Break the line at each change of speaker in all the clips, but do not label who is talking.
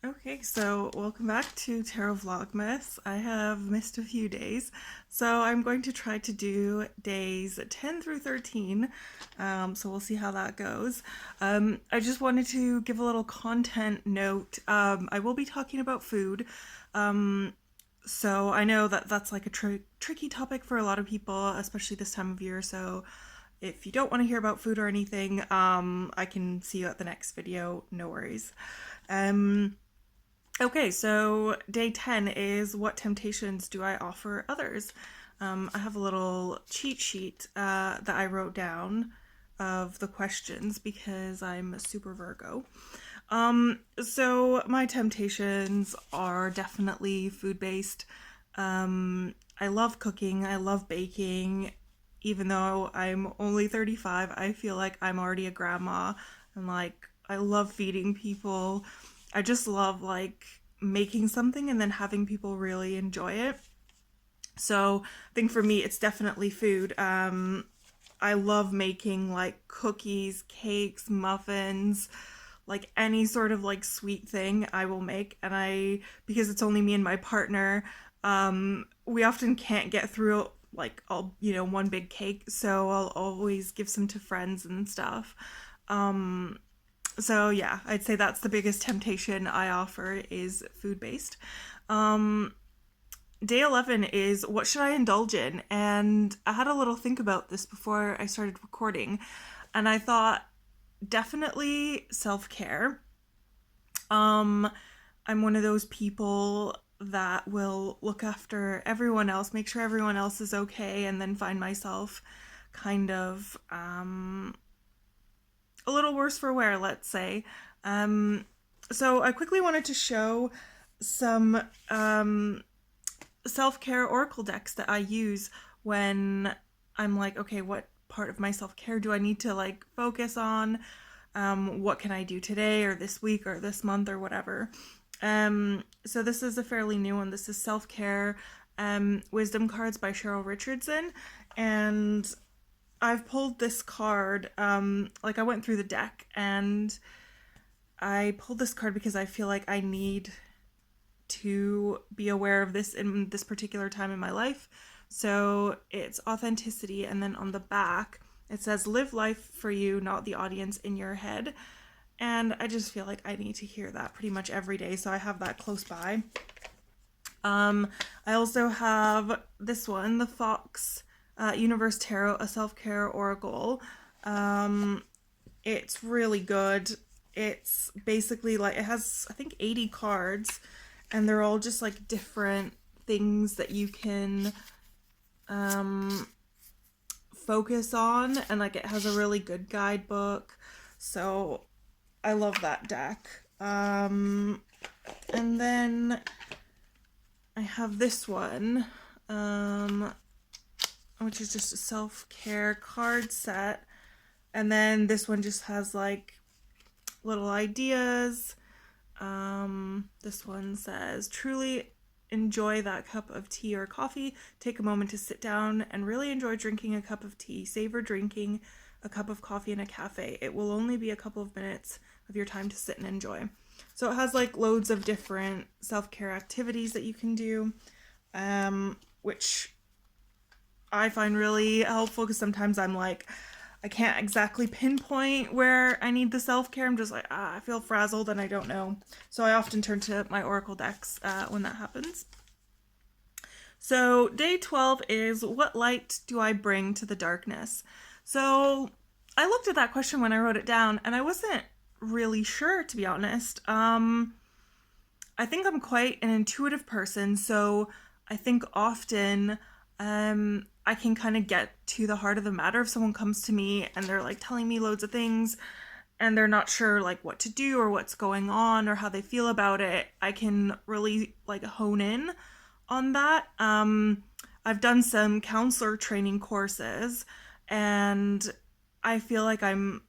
Okay, so welcome back to Tarot Vlogmas. I have missed a few days, so I'm going to try to do days 10 through 13, so we'll see how that goes. I just wanted to give a little content note. I will be talking about food, so I know that that's like a tricky topic for a lot of people, especially this time of year, so if you don't want to hear about food or anything, I can see you at the next video, no worries. Um, Okay, so day 10 is what temptations do I offer others? I have a little cheat sheet that I wrote down of the questions because I'm a super Virgo. So my temptations are definitely food based. I love cooking, I love baking. Even though I'm only 35, I feel like I'm already a grandma and like I love feeding people. I just love like making something and then having people really enjoy it. So I think for me, it's definitely food. I love making like cookies, cakes, muffins, like any sort of like sweet thing I will make. And because it's only me and my partner, we often can't get through like all, one big cake. So I'll always give some to friends and stuff. So yeah, I'd say that's the biggest temptation I offer is food based. Um, Day 11 is what should I indulge in? And I had a little think about this before I started recording, and I thought definitely self care. Um, I'm one of those people that will look after everyone else, make sure everyone else is okay, and then find myself kind of a little worse for wear, let's say. Um, so I quickly wanted to show some self care oracle decks that I use when I'm like, okay, what part of my self care do I need to like focus on? What can I do today or this week or this month or whatever? So this is a fairly new one. This is Self Care Wisdom Cards by Cheryl Richardson. And I've pulled this card. Like I went through the deck and I pulled this card because I feel like I need to be aware of this in this particular time in my life. So it's authenticity, and then on the back it says live life for you, not the audience in your head. And I just feel like I need to hear that pretty much every day, so I have that close by. I also have this one, the Fox Universe Tarot, a self-care oracle. It's really good. It's basically like it has I think 80 cards, and they're all just like different things that you can um focus on, and like it has a really good guidebook. So I love that deck. And then I have this one, which is just a self-care card set. And then this one just has like little ideas. This one says, truly enjoy that cup of tea or coffee. Take a moment to sit down and really enjoy drinking a cup of tea. Savor drinking a cup of coffee in a cafe. It will only be a couple of minutes of your time to sit and enjoy. So it has like loads of different self-care activities that you can do, which I find really helpful because sometimes I'm like, I can't exactly pinpoint where I need the self care. I'm just like, I feel frazzled and I don't know. So I often turn to my oracle decks when that happens. So day 12 is what light do I bring to the darkness? So I looked at that question when I wrote it down and I wasn't really sure, to be honest. I think I'm quite an intuitive person, so I think often I can kind of get to the heart of the matter if someone comes to me and they're like telling me loads of things and they're not sure like what to do or what's going on or how they feel about it. I can really like hone in on that. I've done some counselor training courses, and I feel like I've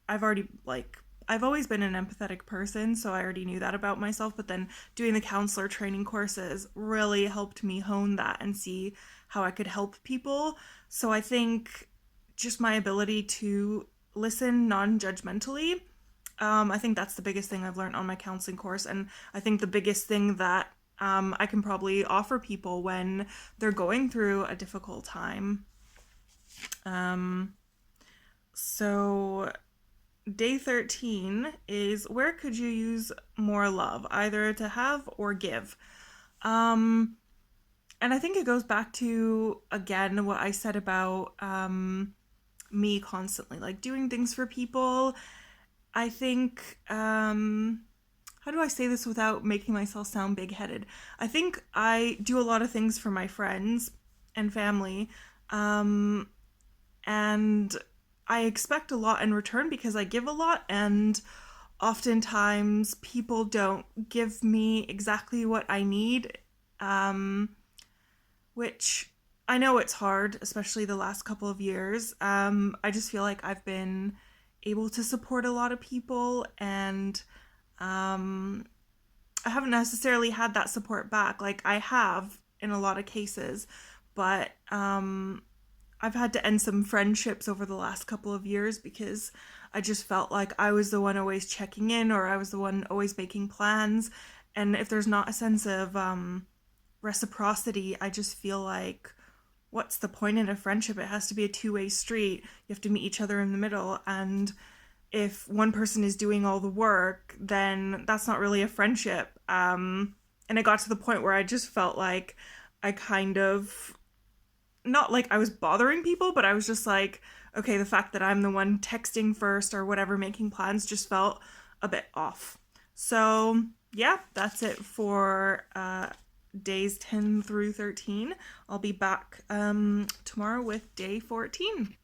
always been an empathetic person, so I already knew that about myself, but then doing the counselor training courses really helped me hone that and see how I could help people. So I think just my ability to listen non-judgmentally I think that's the biggest thing I've learned on my counseling course, and I think the biggest thing that I can probably offer people when they're going through a difficult time. Um, so, day 13 is where could you use more love, either to have or give? Um, and I think it goes back to, again, what I said about me constantly like doing things for people. I think, how do I say this without making myself sound big headed? I think I do a lot of things for my friends and family, um, and I expect a lot in return because I give a lot, and oftentimes people don't give me exactly what I need, um, which I know it's hard, especially the last couple of years. I just feel like I've been able to support a lot of people, and um, I haven't necessarily had that support back. Like I have in a lot of cases, but I've had to end some friendships over the last couple of years because I just felt like I was the one always checking in, or I was the one always making plans. And if there's not a sense of reciprocity, I just feel like what's the point in a friendship? It has to be a two-way street. You have to meet each other in the middle. And if one person is doing all the work, then that's not really a friendship. And it got to the point where I just felt like I kind of, not like I was bothering people, but I was just like, okay, the fact that I'm the one texting first or whatever, making plans, just felt a bit off. So, yeah, that's it for days 10 through 13. I'll be back tomorrow with day 14.